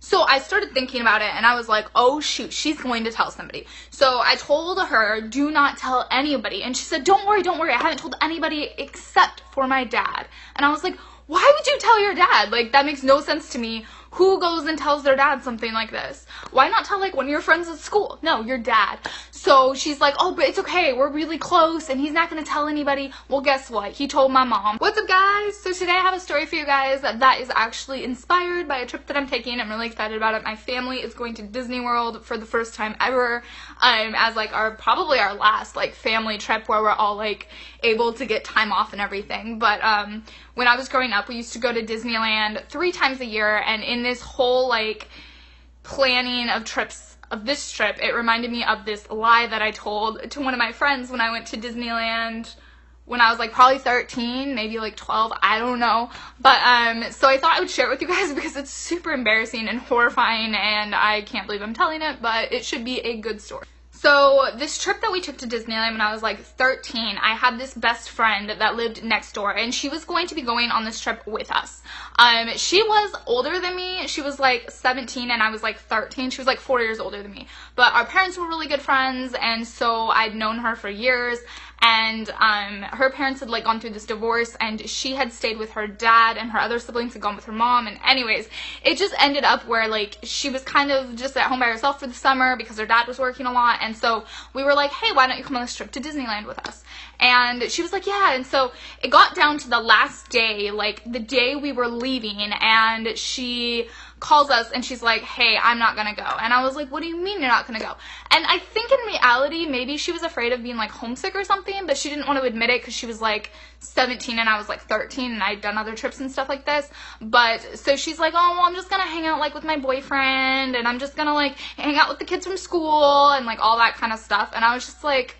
So I started thinking about it, and I was like, oh shoot, she's going to tell somebody. So I told her, do not tell anybody. And she said, don't worry, I haven't told anybody except for my dad. And I was like, why would you tell your dad? Like, that makes no sense to me. Who goes and tells their dad something like this? Why not tell, like, one of your friends at school? No, your dad. So she's like, oh, but it's okay. We're really close, and he's not going to tell anybody. Well, guess what? He told my mom. What's up, guys? So today I have a story for you guys that is actually inspired by a trip that I'm taking. I'm really excited about it. My family is going to Disney World for the first time ever, as, like, probably our last, like, family trip where we're all, like, able to get time off and everything. But, when I was growing up, we used to go to Disneyland 3 times a year, and in this whole, like, planning of trips, of this trip, it reminded me of this lie that I told to one of my friends when I went to Disneyland when I was, like, probably 13, maybe, like, 12, I don't know. But, so I thought I would share it with you guys because it's super embarrassing and horrifying, and I can't believe I'm telling it, but it should be a good story. So this trip that we took to Disneyland when I was like 13, I had this best friend that lived next door, and she was going to be going on this trip with us. She was older than me. She was like 17 and I was like 13. She was like 4 years older than me. But our parents were really good friends, and so I'd known her for years. And her parents had like gone through this divorce, and she had stayed with her dad, and her other siblings had gone with her mom. And anyways, it just ended up where like she was kind of just at home by herself for the summer because her dad was working a lot. And so we were like, hey, why don't you come on this trip to Disneyland with us? And she was like, yeah. And so it got down to the last day, like the day we were leaving, and she calls us and she's like, hey, I'm not gonna go. And I was like, what do you mean you're not gonna go? And I think in reality, maybe she was afraid of being like homesick or something, but she didn't want to admit it because she was like 17 and I was like 13, and I'd done other trips and stuff like this. But so she's like, oh, well, I'm just gonna hang out like with my boyfriend, and I'm just gonna like hang out with the kids from school and like all that kind of stuff. And I was just like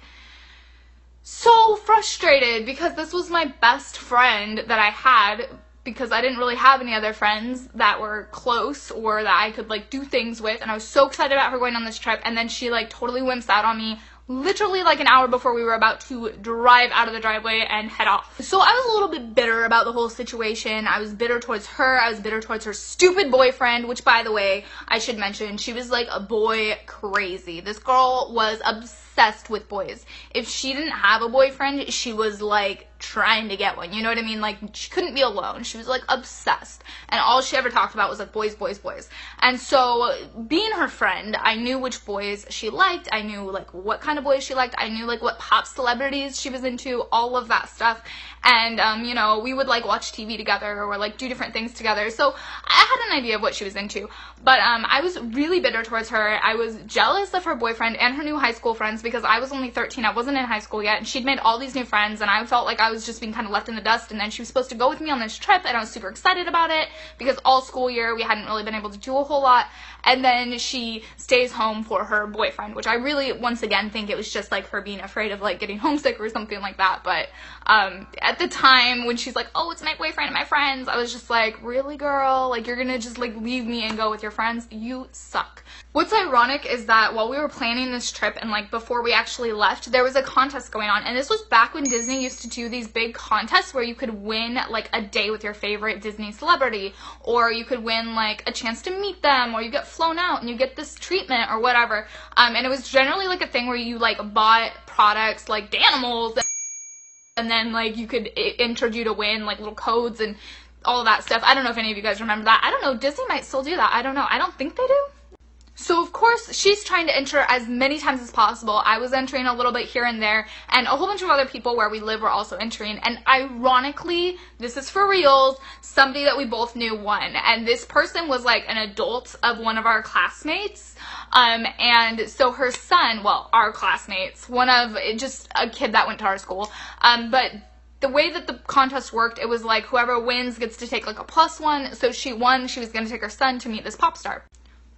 so frustrated because this was my best friend that I had, because I didn't really have any other friends that were close or that I could like do things with, and I was so excited about her going on this trip, and then she like totally wimps out on me literally like an hour before we were about to drive out of the driveway and head off. So I was a little bit bitter about the whole situation. I was bitter towards her. I was bitter towards her stupid boyfriend, which, by the way, I should mention, she was like a boy crazy. This girl was obsessed with boys. If she didn't have a boyfriend, she was like trying to get one, you know what I mean? Like, she couldn't be alone. She was like obsessed, and all she ever talked about was like boys, boys, boys. And so being her friend, I knew which boys she liked. I knew like what kind of boys she liked. I knew like what pop celebrities she was into, all of that stuff. And you know, we would like watch TV together or like do different things together, so I had an idea of what she was into. But I was really bitter towards her. I was jealous of her boyfriend and her new high school friends because I was only 13. I wasn't in high school yet, and she'd made all these new friends, and I felt like I was just being kind of left in the dust. And then she was supposed to go with me on this trip, and I was super excited about it because all school year we hadn't really been able to do a whole lot. And then she stays home for her boyfriend, which I really, once again, think it was just like her being afraid of like getting homesick or something like that. But at the time when she's like, oh, it's my boyfriend and my friends, I was just like, really, girl? Like, you're gonna just like leave me and go with your friends? You suck. What's ironic is that while we were planning this trip and like before we actually left, there was a contest going on. And this was back when Disney used to do these big contests where you could win like a day with your favorite Disney celebrity, or you could win like a chance to meet them, or you get flown out and you get this treatment or whatever. And it was generally like a thing where you like bought products like Danimals, and then like you could enter you to win like little codes and all of that stuff. I don't know if any of you guys remember that. I don't know, Disney might still do that. I don't know. I don't think they do. So of course she's trying to enter as many times as possible. I was entering a little bit here and there, and a whole bunch of other people where we live were also entering. And ironically, this is for reals, somebody that we both knew won. And this person was like an adult of one of our classmates. And so her son, well, our classmates, one of, just a kid that went to our school, but the way that the contest worked, it was like whoever wins gets to take like a +1. So she won. She was going to take her son to meet this pop star.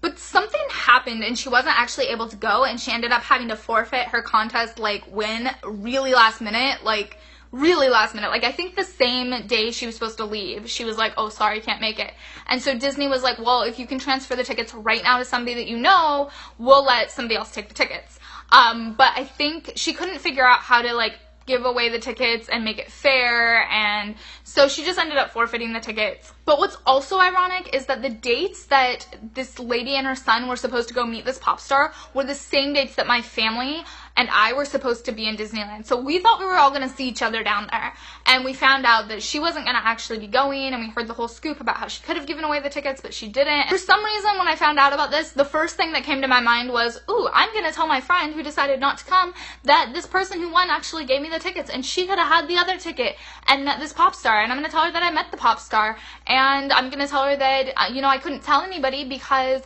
But something happened and she wasn't actually able to go, and she ended up having to forfeit her contest like win really last minute, like really last minute. Like I think the same day she was supposed to leave, she was like, oh, sorry, can't make it. And so Disney was like, well, if you can transfer the tickets right now to somebody that you know, we'll let somebody else take the tickets. But I think she couldn't figure out how to like give away the tickets and make it fair, and so she just ended up forfeiting the tickets. But what's also ironic is that the dates that this lady and her son were supposed to go meet this pop star were the same dates that my family and I were supposed to be in Disneyland. So we thought we were all going to see each other down there, and we found out that she wasn't going to actually be going, and we heard the whole scoop about how she could have given away the tickets, but she didn't. For some reason, when I found out about this, the first thing that came to my mind was, ooh, I'm going to tell my friend who decided not to come that this person who won actually gave me the tickets, and she could have had the other ticket and met this pop star, and I'm going to tell her that I met the pop star, and I'm going to tell her that, you know, I couldn't tell anybody because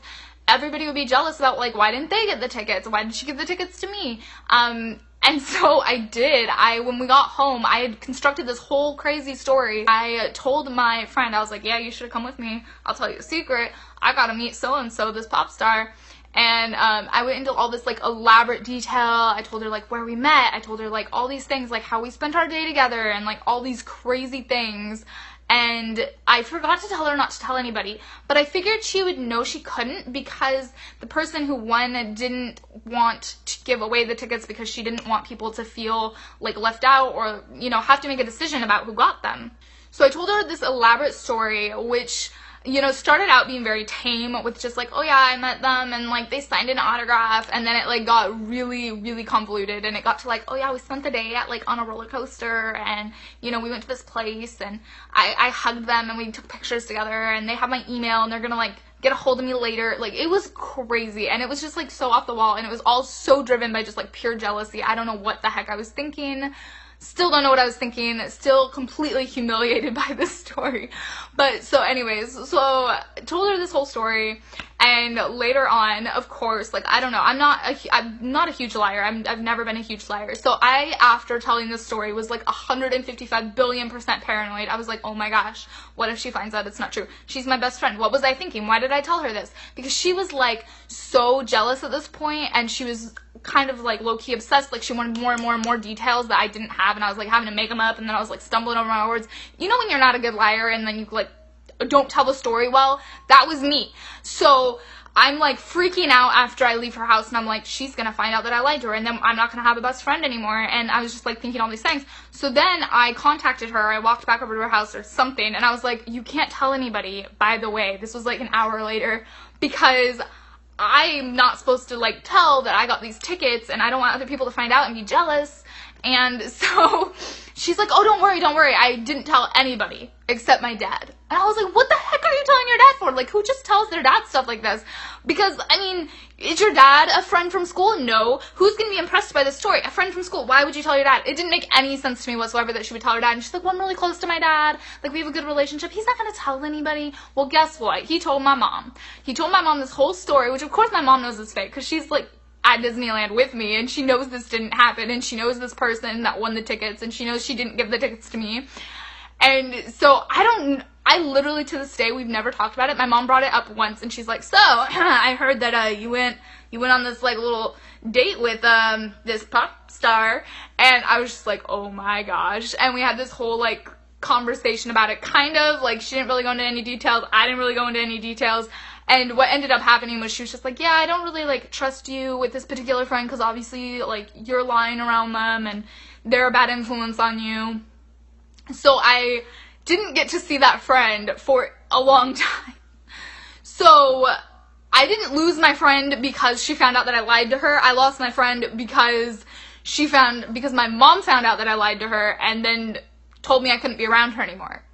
everybody would be jealous about, like, why didn't they get the tickets? Why did she give the tickets to me? And so I did. When we got home, I had constructed this whole crazy story. I told my friend, I was like, yeah, you should have come with me. I'll tell you a secret. I got to meet so-and-so, this pop star. And I went into all this, like, elaborate detail. I told her, like, where we met. I told her, like, all these things, like, how we spent our day together and, like, all these crazy things. And I forgot to tell her not to tell anybody, but I figured she would know she couldn't because the person who won didn't want to give away the tickets because she didn't want people to feel, like, left out or, you know, have to make a decision about who got them. So I told her this elaborate story, which, you know, started out being very tame with just like, oh yeah, I met them and like they signed an autograph, and then it like got really, really convoluted, and it got to like, oh yeah, we spent the day at like on a roller coaster, and you know, we went to this place, and I hugged them and we took pictures together, and they have my email and they're gonna like get a hold of me later. Like, it was crazy, and it was just like so off the wall, and it was all so driven by just like pure jealousy. I don't know what the heck I was thinking. Still don't know what I was thinking. Still completely humiliated by this story. But so anyways, so I told her this whole story, and later on, of course, like, I don't know, I'm not a huge liar. I've never been a huge liar. So I, after telling this story, was like 155 billion% paranoid. I was like, oh my gosh, what if she finds out it's not true? She's my best friend. What was I thinking? Why did I tell her this? Because she was like so jealous at this point, and she was kind of like low-key obsessed. Like, she wanted more and more and more details that I didn't have, and I was like having to make them up, and then I was like stumbling over my words. You know when you're not a good liar and then you like don't tell the story well? That was me. So I'm like freaking out after I leave her house, and I'm like, she's gonna find out that I lied to her, and then I'm not gonna have a best friend anymore. And I was just like thinking all these things. So then I contacted her. I walked back over to her house or something, and I was like, you can't tell anybody, by the way. This was like an hour later, because I'm not supposed to like tell that I got these tickets, and I don't want other people to find out and be jealous. And so she's like, oh, don't worry, I didn't tell anybody except my dad. And I was like, what the heck are you telling your dad for? Like, who just tells their dad stuff like this? Because, I mean, is your dad a friend from school? No. Who's going to be impressed by this story? A friend from school. Why would you tell your dad? It didn't make any sense to me whatsoever that she would tell her dad. And she's like, well, I'm really close to my dad. Like, we have a good relationship. He's not going to tell anybody. Well, guess what? He told my mom. He told my mom this whole story, which of course my mom knows is fake, because she's like at Disneyland with me, and she knows this didn't happen, and she knows this person that won the tickets, and she knows she didn't give the tickets to me. And so I literally, to this day, we've never talked about it. My mom brought it up once, and she's like, so I heard that you went on this like little date with this pop star. And I was just like, oh my gosh. And we had this whole like conversation about it, kind of like, she didn't really go into any details, I didn't really go into any details. And what ended up happening was she was just like, yeah, I don't really like trust you with this particular friend, because obviously like you're lying around them and they're a bad influence on you. So I didn't get to see that friend for a long time. So I didn't lose my friend because she found out that I lied to her. I lost my friend because my mom found out that I lied to her and then told me I couldn't be around her anymore.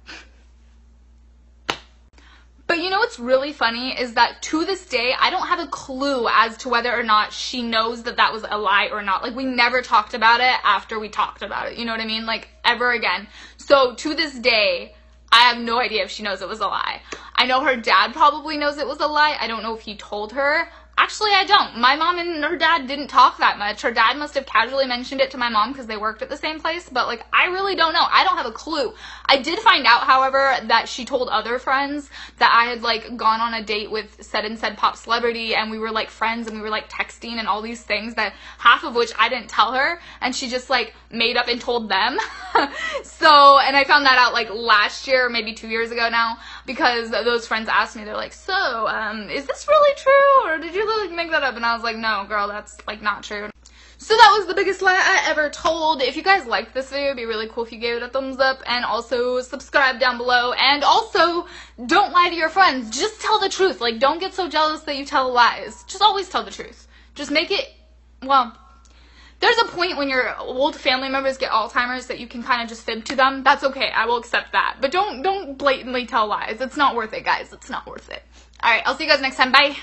But you know what's really funny is that to this day, I don't have a clue as to whether or not she knows that that was a lie or not. Like, we never talked about it after we talked about it, you know what I mean? Like, ever again. So to this day, I have no idea if she knows it was a lie. I know her dad probably knows it was a lie. I don't know if he told her. Actually, I don't. My mom and her dad didn't talk that much. Her dad must have casually mentioned it to my mom because they worked at the same place, but like, I really don't know. I don't have a clue. I did find out, however, that she told other friends that I had like gone on a date with said and said pop celebrity, and we were like friends, and we were like texting and all these things, that half of which I didn't tell her, and she just like made up and told them. So, and I found that out like last year, maybe 2 years ago now, because those friends asked me, they're like, so, is this really true, or did you like make that up? And I was like, no, girl, that's like not true. So that was the biggest lie I ever told. If you guys liked this video, it'd be really cool if you gave it a thumbs up, and also subscribe down below, and also don't lie to your friends. Just tell the truth. Like, don't get so jealous that you tell lies. Just always tell the truth. Just make it, well, there's a point when your old family members get Alzheimer's that you can kind of just fib to them. That's okay. I will accept that. But don't blatantly tell lies. It's not worth it, guys. It's not worth it. All right, I'll see you guys next time. Bye.